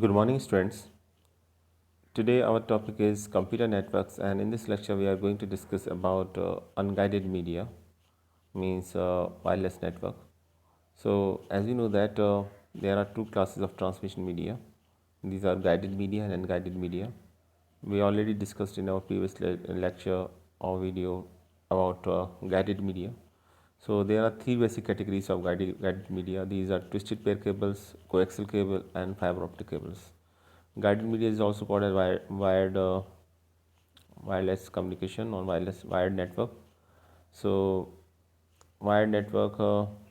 Good morning, students. Today our topic is computer networks, and in this lecture we are going to discuss about unguided media, means wireless network. So, as you know that there are two classes of transmission media. These are guided media and unguided media. We already discussed in our previous lecture or video about guided media. So there are three basic categories of guided media. These are twisted pair cables, coaxial cable, and fiber optic cables. Guided media is also called as wireless communication or wireless wired network. So wired network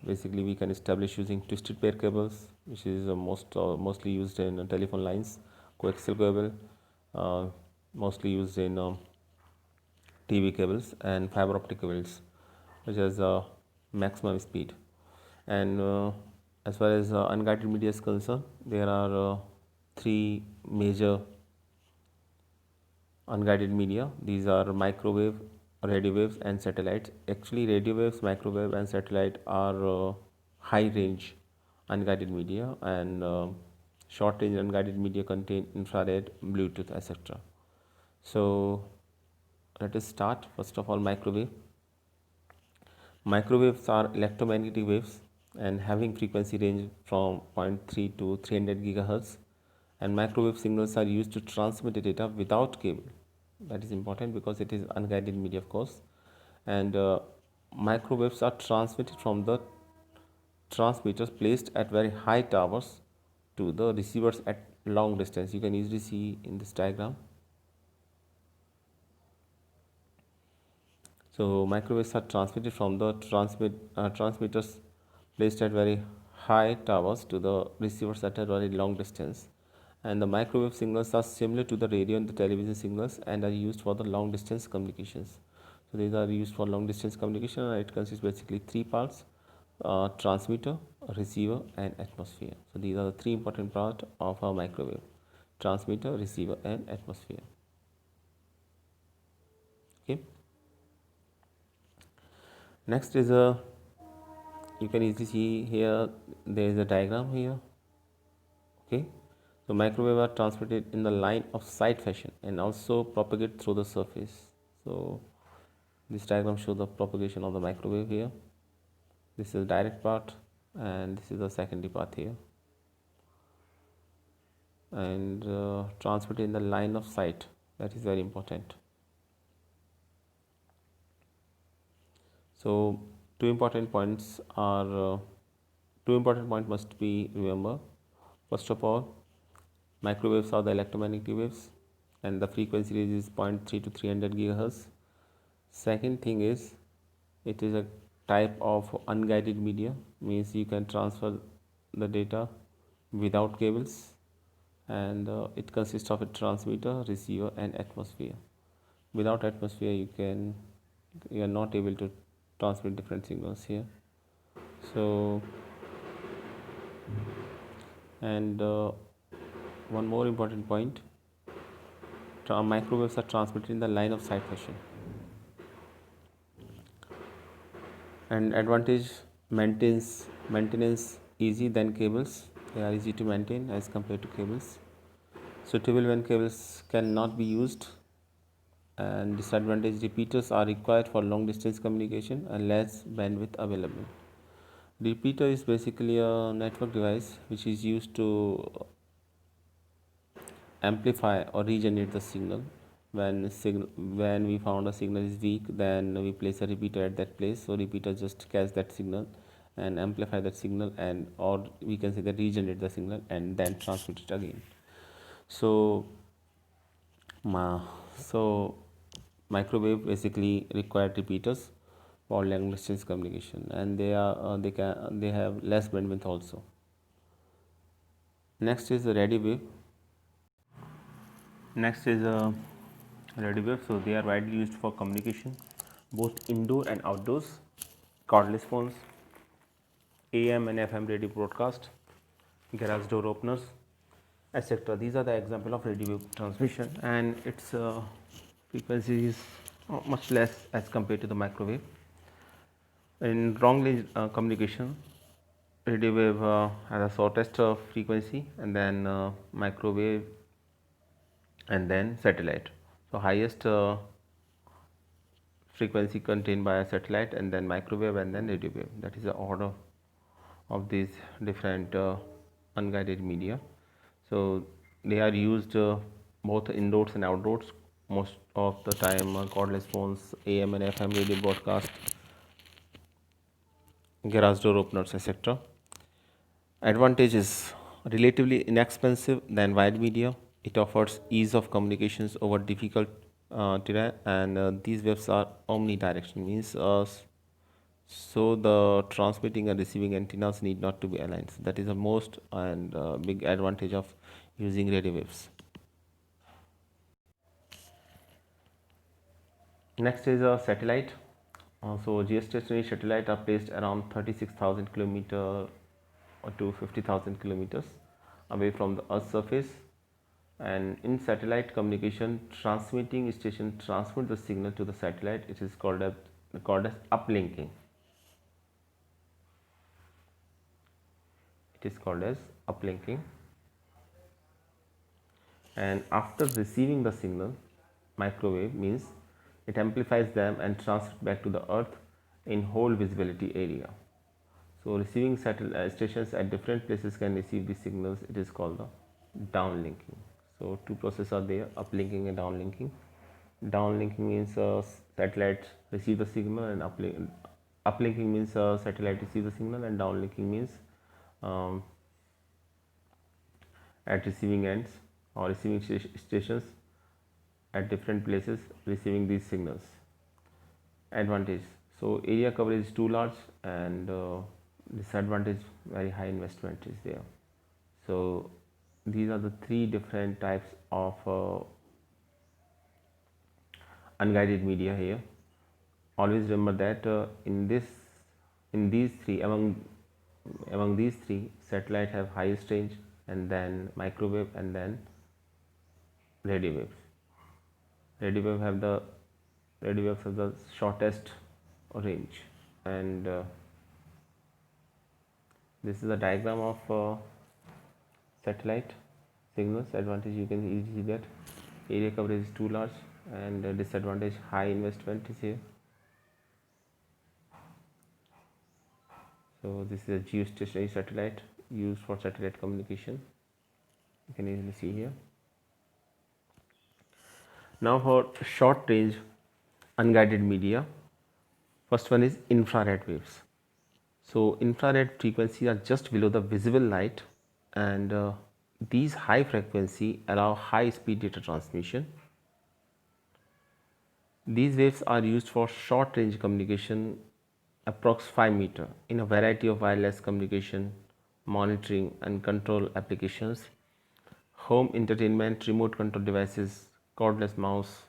basically we can establish using twisted pair cables, which is mostly used in telephone lines. Coaxial cable, uh, mostly used in TV cables, and fiber optic cables, which has maximum speed. And as far as unguided media is concerned, there are three major unguided media. These are microwave, radio waves, and satellites. Actually, radio waves, microwave, and satellite are high range unguided media, and short range unguided media contain infrared, Bluetooth, etc. So let us start. First of all, microwave. Microwaves are electromagnetic waves and having frequency range from zero point 0.3 to 300 gigahertz, and microwave signals are used to transmit the data without cable. That is important because it is unguided media, of course. And microwaves are transmitted from the transmitters placed at very high towers to the receivers at long distance. You can easily see in this diagram. So microwaves are transmitted from the transmitters placed at very high towers to the receivers at a very long distance. And the microwave signals are similar to the radio and the television signals and are used for the long distance communications. So these are used for long distance communication, and it consists basically three parts: transmitter, receiver, and atmosphere. So these are the three important parts of a microwave: transmitter, receiver, and atmosphere. Okay. Next is a, you can easily see here there is a diagram here. Okay, so microwave are transmitted in the line of sight fashion and also propagate through the surface. So this diagram shows the propagation of the microwave here. This is the direct part and this is the secondary part here, and transmitted in the line of sight. That is very important. So two important points are two important points must be remember. First of all, microwaves are the electromagnetic waves and the frequency range is 0.3 to 300 gigahertz. Second thing is it is a type of unguided media, means you can transfer the data without cables, and it consists of a transmitter, receiver, and atmosphere. Without atmosphere you are not able to transmit different signals here. So and one more important point, microwaves are transmitted in the line of sight fashion. And advantage, maintenance easy than cables. They are easy to maintain as compared to cables. Suitable when cables cannot be used. And disadvantage, repeaters are required for long distance communication and less bandwidth available. Repeater is basically a network device which is used to amplify or regenerate the signal. When we found a signal is weak, then we place a repeater at that place, so repeater just catch that signal and amplify that signal, and or we can say that regenerate the signal and then transmit it again. So so microwave basically require repeaters for long distance communication, and they have less bandwidth also. Next is the radio wave. Next is a radio wave. So they are widely used for communication, both indoor and outdoors. Cordless phones, AM and FM radio broadcast, garage door openers, etc. These are the example of radio wave transmission, and its frequency is much less as compared to the microwave. In long range communication, radio wave has the shortest frequency, and then microwave, and then satellite. So highest frequency contained by a satellite, and then microwave, and then radio wave. That is the order of these different unguided media. So they are used both indoors and outdoors. Most of the time, cordless phones, AM and FM radio broadcast, garage door openers, etc. Advantage is relatively inexpensive than wired media. It offers ease of communications over difficult terrain, and these waves are omnidirectional, means so the transmitting and receiving antennas need not to be aligned. So that is the most and big advantage of using radio waves. Next is a satellite. So geostationary satellite are placed around 36,000 kilometer to 50,000 kilometers away from the Earth's surface. And in satellite communication, transmitting station transmit the signal to the satellite. It is called as uplinking. It is called as uplinking. And after receiving the signal, microwave, means it amplifies them and transmits back to the Earth in whole visibility area. So receiving satellite stations at different places can receive these signals. It is called the downlinking. So two processes are there, uplinking and downlinking. Downlinking means satellite receive the signal, and uplinking means satellite receive the signal, and downlinking means um, at receiving ends or receiving stations at different places receiving these signals. Advantage: so area coverage is too large, and disadvantage, very high investment is there. So these are the three different types of unguided media here. Always remember that in these three, among these three, satellite have highest range, and then microwave, and then radio waves. Radio waves have the shortest range, and this is a diagram of satellite signals. Advantage, you can easily get area coverage is too large, and disadvantage, high investment is here. So this is a geostationary satellite used for satellite communication. You can easily see here. Now for short range unguided media, first one is infrared waves. So infrared frequencies are just below the visible light, and these high frequency allow high speed data transmission. These waves are used for short range communication, approx 5 meter, in a variety of wireless communication, monitoring and control applications, home entertainment, remote control devices, cordless mouse,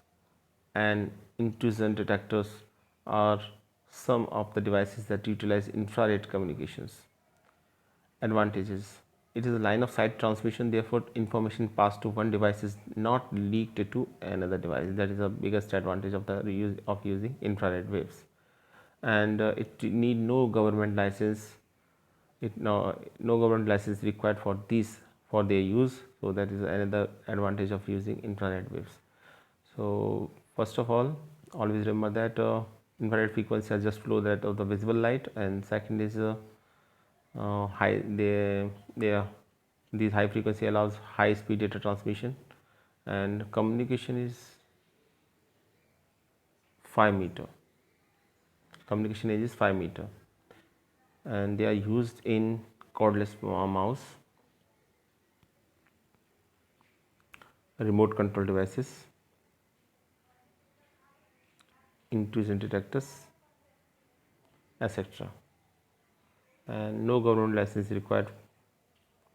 and intrusion detectors are some of the devices that utilize infrared communications. Advantages: it is a line of sight transmission, therefore information passed to one device is not leaked to another device. That is the biggest advantage of the use of using infrared waves. And it need no government license. No government license required for their use. So that is another advantage of using infrared waves. So first of all, always remember that infrared frequencies are just below that of the visible light, and second is high these high frequency allows high speed data transmission, and communication is 5 meter. Communication range is 5 meter, and they are used in cordless mouse, remote control devices, intrusion detectors, etc. And no government license is required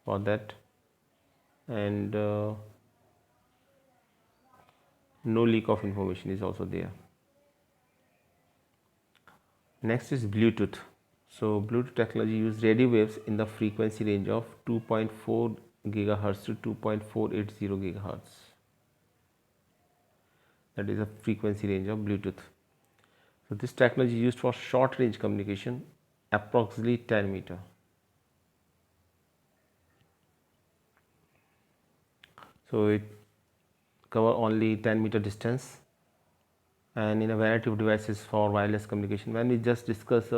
for that, and no leak of information is also there. Next is Bluetooth. So Bluetooth technology uses radio waves in the frequency range of 2.4 gigahertz to 2.480 gigahertz. That is the frequency range of Bluetooth. So this technology is used for short range communication, approximately 10 meter. So it cover only 10-meter distance, and in a variety of devices for wireless communication. When we just discuss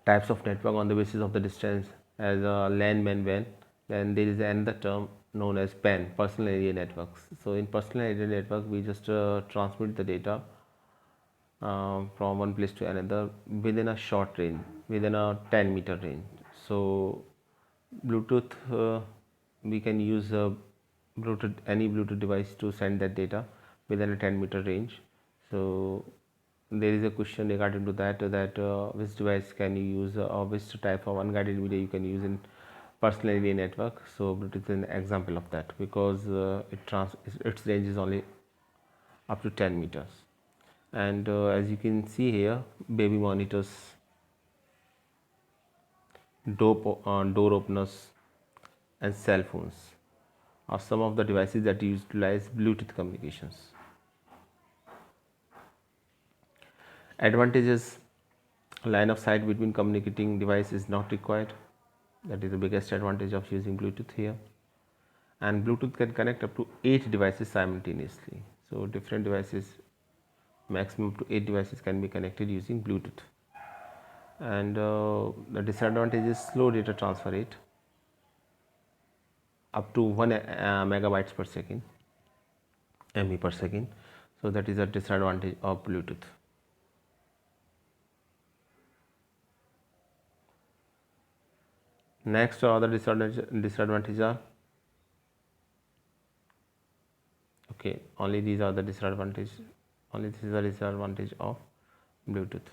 types of network on the basis of the distance as LAN, MAN, WAN, then there is another term known as PAN, personal area networks. So in personal area network, we just transmit the data from one place to another within a short range, within a 10-meter range. So Bluetooth, we can use Bluetooth, any Bluetooth device to send that data within a 10-meter range. So there is a question regarding to that which device can you use or which type of unguided media you can use in personal area network. So Bluetooth is an example of that, because its range is only up to 10 meters. And as you can see here, baby monitors, door openers, and cell phones are some of the devices that utilize Bluetooth communications. Advantages: line of sight between communicating device is not required. That is the biggest advantage of using Bluetooth here. And Bluetooth can connect up to 8 devices simultaneously. So different devices, maximum up to 8 devices can be connected using Bluetooth. And the disadvantage is slow data transfer rate, up to 1 megabytes per second, MB per second. So that is a disadvantage of Bluetooth. Next, other disadvantages are, okay, only these are the disadvantage. Only this is the disadvantage of Bluetooth.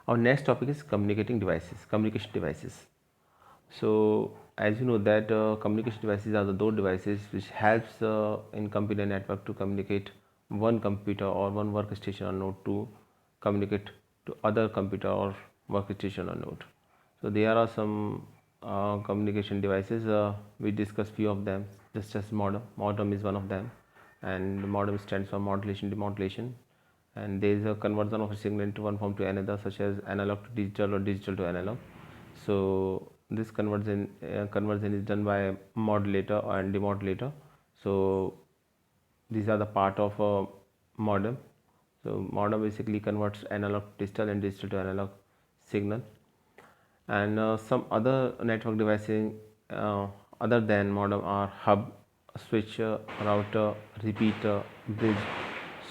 Our next topic is communication devices. So as you know that communication devices are those devices which helps in computer network to communicate one computer or one workstation or node to communicate to other computer or workstation or node. So there are some communication devices. We discussed few of them, just as modem. Modem is one of them, and modem stands for modulation demodulation. And there is a conversion of a signal into one form to another, such as analog to digital or digital to analog. So this conversion is done by modulator and demodulator. So these are the part of a modem. So modem basically converts analog to digital and digital to analog signal. And some other network devices other than modem are hub, switcher, router, repeater, bridge.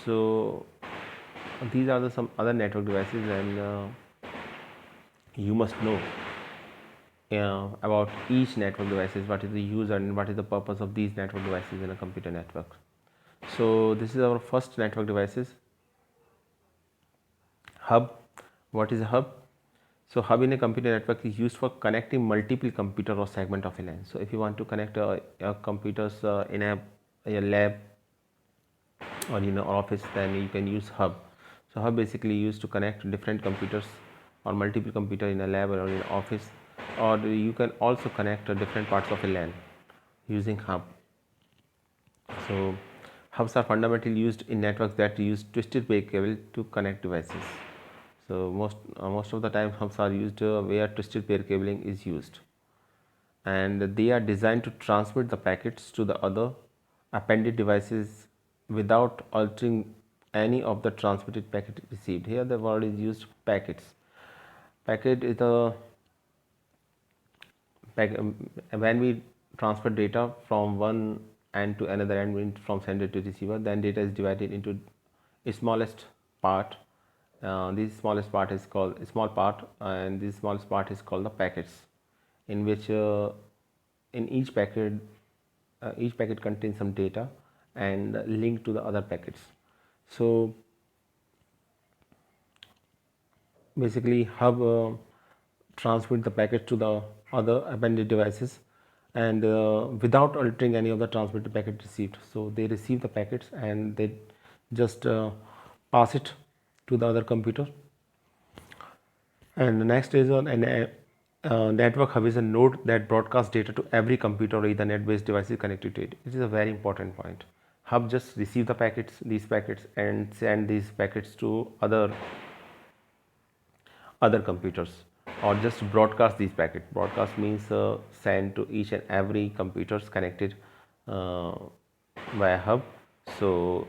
So these are some other network devices, and you must know about each network devices, what is the use and what is the purpose of these network devices in a computer network. So this is our first network devices, hub. What is a hub? So hub in a computer network is used for connecting multiple computer or segment of a LAN. So if you want to connect your computers in a lab or in an office, then you can use hub. So hub basically used to connect different computers or multiple computer in a lab or in an office, or you can also connect different parts of a LAN using hub. So hubs are fundamentally used in networks that use twisted pair cable to connect devices. So most of the time hubs are used where twisted pair cabling is used, and they are designed to transmit the packets to the other appended devices without altering any of the transmitted packet received. Here the word is used, packets. Packet is when we transfer data from one end to another end, from sender to receiver, then data is divided into its smallest part. This smallest part is called small part, and this smallest part is called the packets, in which in each packet contains some data and link to the other packets. So basically hub transmit the packets to the other appended devices, and without altering any of the transmitted packet received. So they receive the packets and they just pass it to the other computer. And the next is network hub is a node that broadcasts data to every computer or Ethernet based devices connected to it. It is a very important point. Hub just receive the packets, these packets, and send these packets to other computers. or just broadcast these packets. Broadcast means send to each and every computers connected uh, via hub. So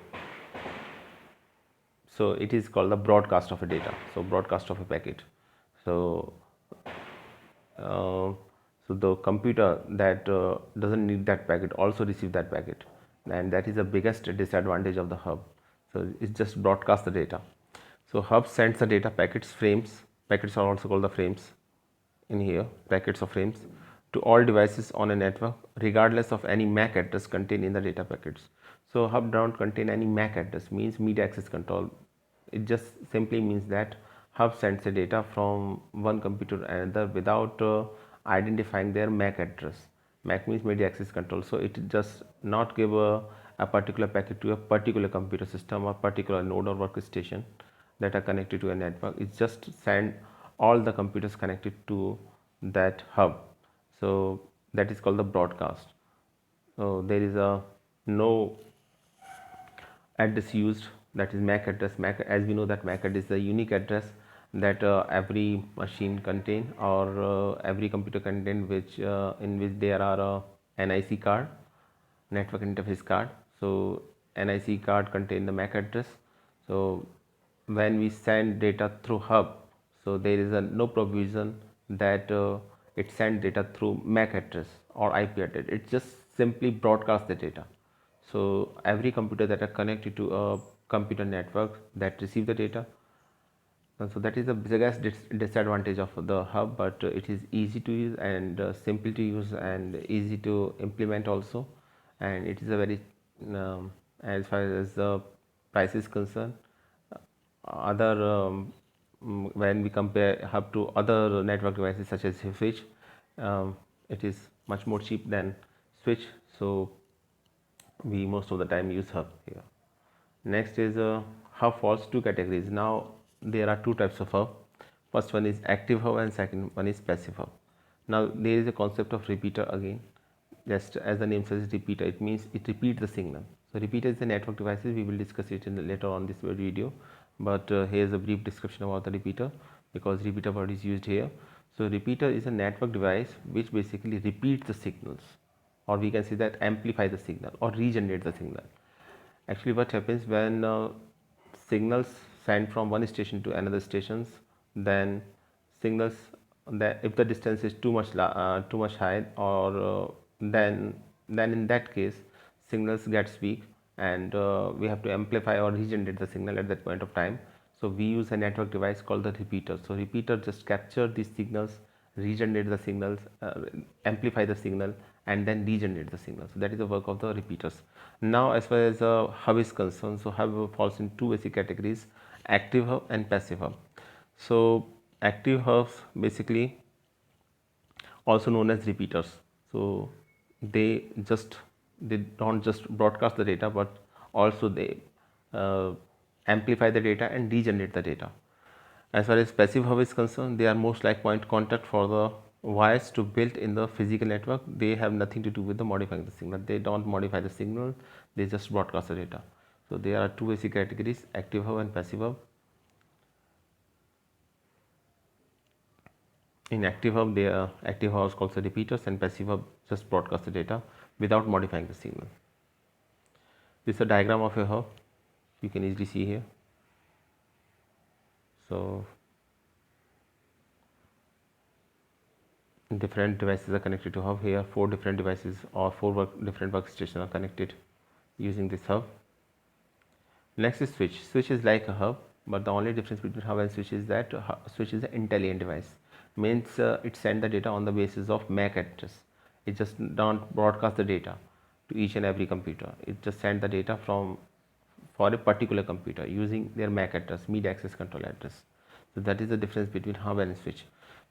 it is called the broadcast of a data, so broadcast of a packet. So uh, the computer that doesn't need that packet also receive that packet, and that is the biggest disadvantage of the hub. So it just broadcasts the data. So hub sends the data packets, frames. Packets are also called the frames in here, packets of frames, to all devices on a network regardless of any MAC address contained in the data packets. So hub don't contain any MAC address, means media access control. It just simply means that hub sends the data from one computer to another without identifying their MAC address. MAC means media access control. So it just not give a particular packet to a particular computer system or particular node or workstation that are connected to a network. It just send all the computers connected to that hub. So that is called the broadcast. So there is a no address used, that is MAC address. MAC, as we know that MAC address is the unique address that every machine contain, or every computer contain, which in which there are a NIC card, network interface card. So NIC card contain the MAC address. So when we send data through hub, so there is a no provision that it send data through MAC address or IP address. It just simply broadcast the data. So every computer that are connected to a computer network that receive the data. And so that is the biggest disadvantage of the hub, but it is easy to use and simple to use and easy to implement also. And it is a very as far as the price is concerned, other when we compare hub to other network devices such as switch, it is much more cheap than switch. So we most of the time use hub here. Next is hub falls two categories. Now there are two types of hub. First one is active hub and second one is passive hub. Now there is a concept of repeater again. Just as the name says, repeater, it means it repeats the signal. So repeater is the network devices. We will discuss it in later on this video, but here is a brief description about the repeater, because repeater word is used here. So repeater is a network device which basically repeats the signals, or we can say that amplify the signal or regenerate the signal. Actually what happens when signals sent from one station to another stations, then signals, that if the distance is too much high, or then in that case signals gets weak, and we have to amplify or regenerate the signal at that point of time. So we use a network device called the repeater. So repeater just capture these signals, regenerate the signals, amplify the signal, and then regenerate the signal. So that is the work of the repeaters. Now as far as hub is concerned, so hub falls in two basic categories: active hub and passive hub. So active hubs basically also known as repeaters. So they don't just broadcast the data, but also they uh, amplify the data and regenerate the data. As far as passive hub is concerned, they are most like point contact for the wires to built in the physical network. They have nothing to do with the modifying the signal. They don't modify the signal, they just broadcast the data. So there are two basic categories: active hub and passive hub. In active hub, they are active hubs called the repeaters, and passive hub just broadcast the data without modifying the signal. This is a diagram of a hub. You can easily see here. So different devices are connected to hub. Here 4 different devices or 4 different workstations are connected using this hub. Next is switch. Switch is like a hub, but the only difference between hub and switch is that switch is an intelligent device. Means it sends the data on the basis of MAC address. It just don't broadcast the data to each and every computer. It just sends the data from for a particular computer using their MAC address, media access control address. So that is the difference between hub and switch.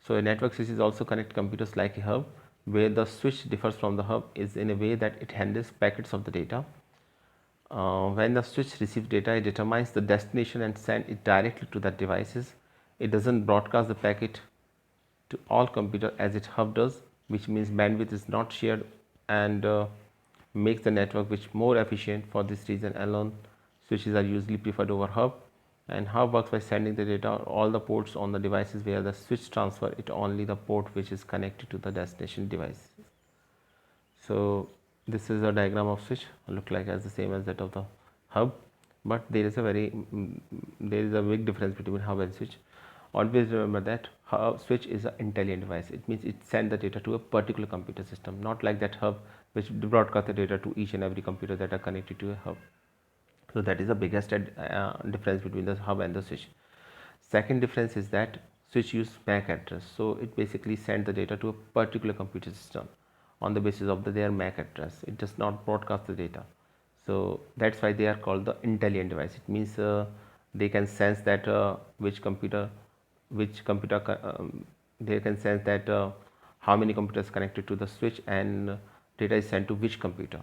So a network switch is also connect computers like a hub, where the switch differs from the hub is in a way that it handles packets of the data. When the switch receives data, it determines the destination and sends it directly to the devices. It doesn't broadcast the packet to all computers as it hub does, which means bandwidth is not shared, and makes the network which more efficient. For this reason alone, switches are usually preferred over hub. And how it works by sending the data all the ports on the devices where the switch transfer it only the port which is connected to the destination device. So this is a diagram of switch, look like as the same as that of the hub, but there is a there is a big difference between hub and switch. Always remember that hub switch is an intelligent device. It means it sends the data to a particular computer system, not like that hub which broadcast the data to each and every computer that are connected to a hub. So that is the biggest difference between the hub and the switch. Second difference is that switch use MAC address, so it basically sends the data to a particular computer system on the basis of their MAC address. It does not broadcast the data, so that's why they are called the intelligent device. It means they can sense that which computer they can sense that how many computers connected to the switch and data is sent to which computer.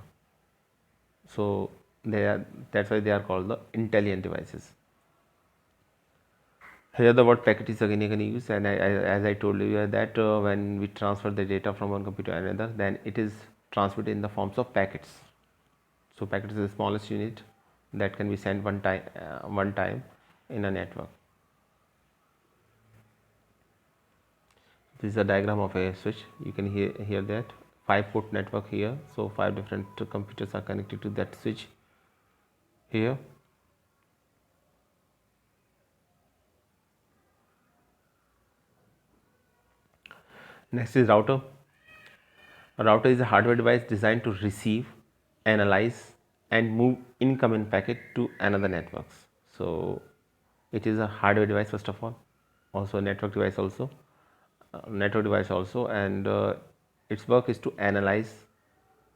So that's why they are called the intelligent devices. Here the word packet is again used, and as I told you that when we transfer the data from one computer to another, then it is transmitted in the forms of packets. So packet is the smallest unit that can be sent one time in a network. This is a diagram of a switch. You can hear that 5-port network here. So 5 different computers are connected to that switch here. Next is router. A router is a hardware device designed to receive, analyze, and move incoming packet to another networks. So it is a hardware device first of all, also a network device also, and its work is to analyze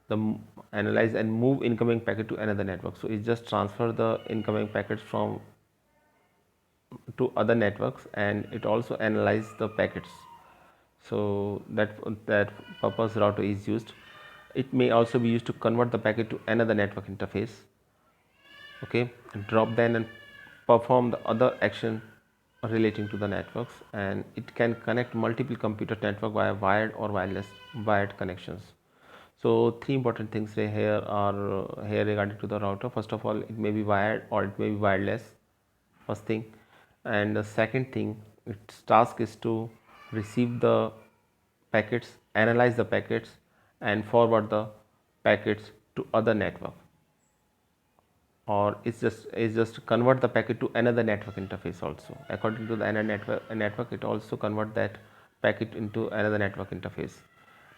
and move incoming packet to another network. So it just transfer the incoming packets from to other networks, and it also analyze the packets. So that purpose router is used. It may also be used to convert the packet to another network interface, okay, and drop then and perform the other action relating to the networks, and it can connect multiple computer network via wired or wired connections. So three important things here are here regarding to the router. First of all, it may be wired or it may be wireless, first thing, and the second thing, its task is to receive the packets, analyze the packets, and forward the packets to other network, or it's just convert the packet to another network interface also. According to the another network, it also convert that packet into another network interface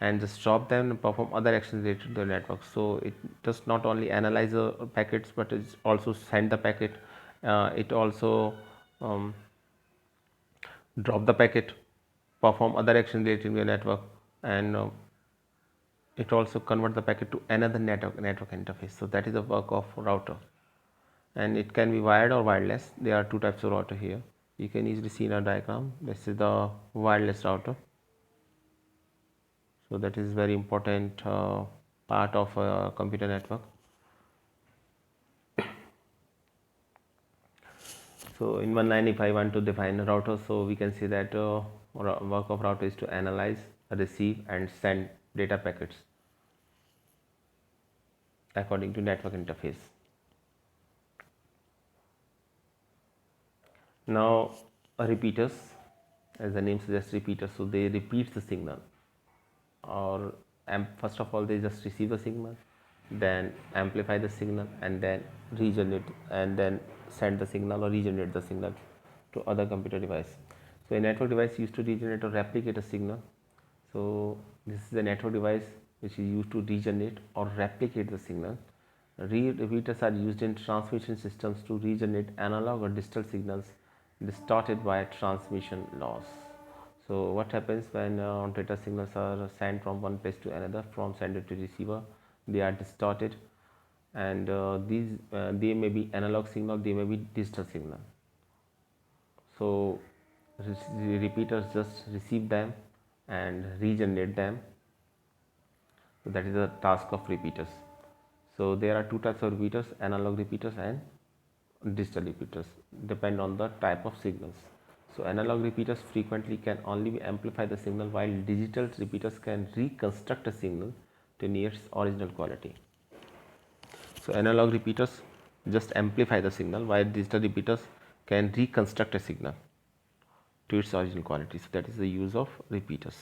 and just drop them and perform other actions related to the network. So it does not only analyze the packets, but it also send the packet. It also drop the packet, perform other actions related to the network, and it also convert the packet to another network interface. So that is the work of router, and it can be wired or wireless. There are two types of router here. You can easily see in a diagram. This is the wireless router. So that is very important part of a computer network. So in one line, if I want to define a router, so we can say that work of router is to analyze, receive, and send data packets according to network interface. Now repeaters, as the name suggests, repeaters, so they repeat the signal, or first of all they just receive the signal, then amplify the signal, and then regenerate, and then send the signal or regenerate the signal to other computer device. So a network device used to regenerate or replicate a signal. So this is a network device which is used to regenerate or replicate the signal. Repeaters are used in transmission systems to regenerate analog or digital signals distorted by transmission loss. So what happens when data signals are sent from one place to another, from sender to receiver? They are distorted, and they may be analog signal, they may be digital signal. So the repeaters just receive them and regenerate them. So that is the task of repeaters. So there are two types of repeaters: analog repeaters and digital repeaters, depend on the type of signals. So analog repeaters frequently can only amplify the signal, while digital repeaters can reconstruct a signal to near its original quality. So analog repeaters just amplify the signal, while digital repeaters can reconstruct a signal to its original quality. So that is the use of repeaters.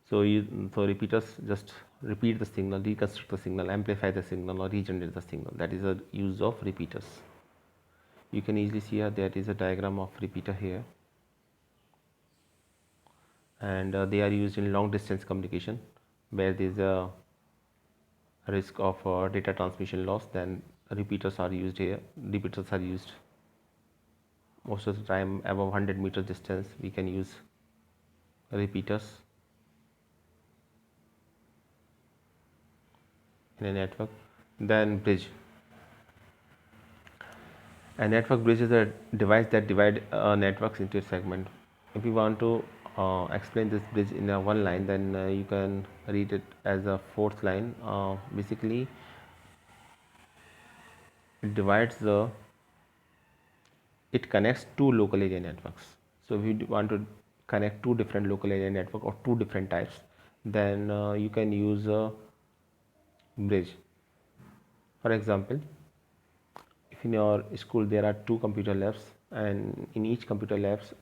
So repeaters just repeat the signal, reconstruct the signal, amplify the signal, or regenerate the signal. That is the use of repeaters. You can easily see here there is a diagram of repeater here, and they are used in long distance communication where there is a risk of data transmission loss. Then repeaters are used here. Repeaters are used most of the time above 100 meters distance. We can use repeaters in a network. Then bridge. A network bridge is a device that divides networks into a segment. If you want to explain this bridge in a one line, then you can read it as a fourth line. Basically, it connects two local area networks. So if you want to connect two different local area network or two different types, then you can use a bridge. For example, if in your school there are two computer labs, and in each computer labs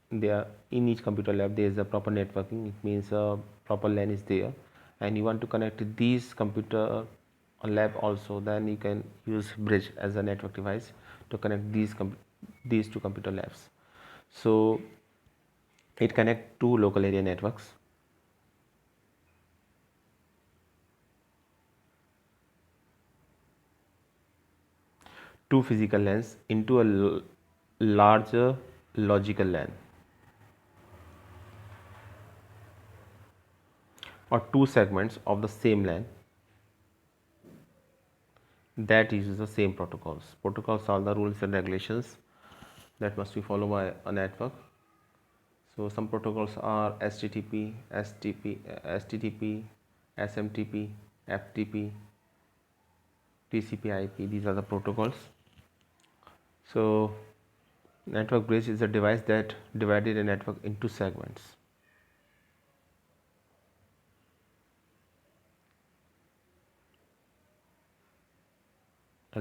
in each computer lab there is a proper networking. It means a proper LAN is there, and you want to connect these computer lab also, then you can use bridge as a network device to connect these two computer labs. So it connects two local area networks. Two physical LANs into a larger logical LAN, or two segments of the same LAN that uses the same protocols. Protocols are the rules and regulations that must be followed by a network. So some protocols are HTTP, SMTP, FTP, TCP/IP. These are the protocols. So network bridge is a device that divided a network into segments.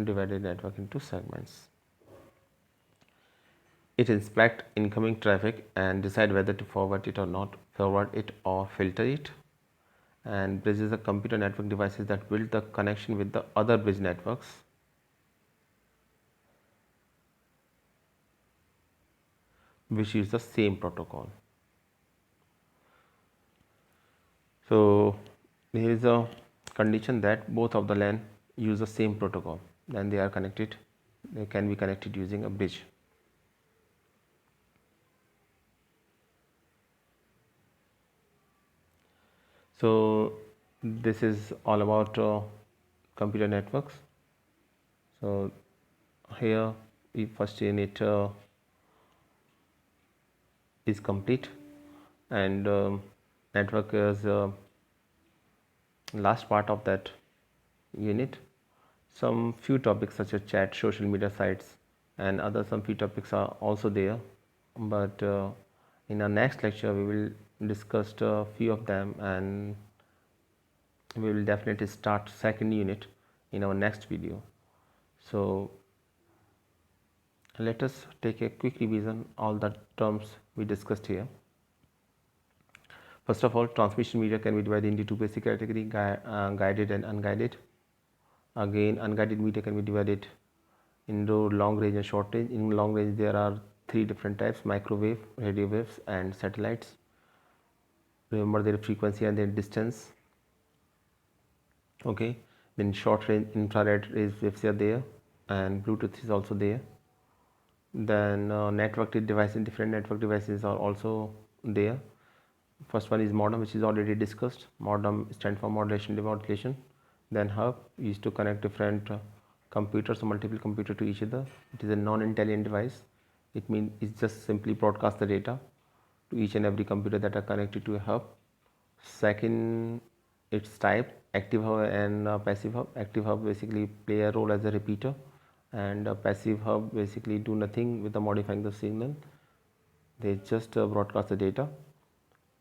Divided network into segments. It inspects incoming traffic and decide whether to forward it or not, forward it or filter it. And bridge is a computer network devices that build the connection with the other bridge networks. Which use the same protocol. So there is a condition that both of the LAN use the same protocol, then they can be connected using a bridge. So this is all about computer networks. So here the first unit is complete, and network is last part of that unit. Some few topics such as chat, social media sites, and other some few topics are also there, but in our next lecture we will discuss a few of them, and we will definitely start second unit in our next video. So let us take a quick revision all the terms we discussed here. First of all, transmission media can be divided into two basic categories, guided and unguided. Again, unguided media can be divided into long range and short range. In long range there are three different types: microwave, radio waves, and satellites. Remember their frequency and their distance. Okay, then short range infrared waves are there, and Bluetooth is also there. Then networked devices, different network devices are also there. First one is modem, which is already discussed. Modem stands for modulation demodulation. Then hub used to connect different computers or multiple computers to each other. It is a non-intelligent device. It means it just simply broadcasts the data to each and every computer that are connected to a hub. Second, its type, active hub and passive hub. Active hub basically play a role as a repeater, and passive hub basically do nothing with the modifying the signal. They just broadcast the data.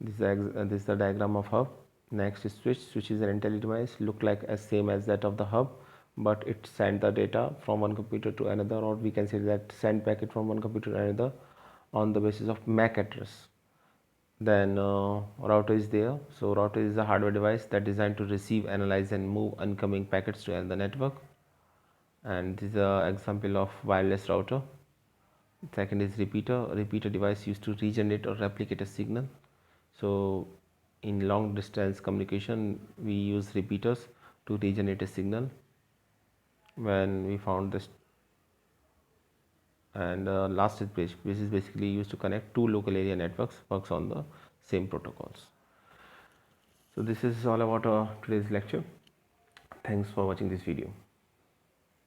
This is the diagram of hub. Next is switch. Switch is an intelligent device, look like as same as that of the hub, but it sent the data from one computer to another, or we can say that send packet from one computer to another on the basis of MAC address. Then router is there. So router is a hardware device that designed to receive, analyze and move incoming packets to another network, and this is an example of wireless router. Second is repeater device used to regenerate or replicate a signal. So in long distance communication we use repeaters to regenerate a signal when we found this. And last is bridge. This is basically used to connect two local area networks, works on the same protocols. So this is all about today's lecture. Thanks for watching this video.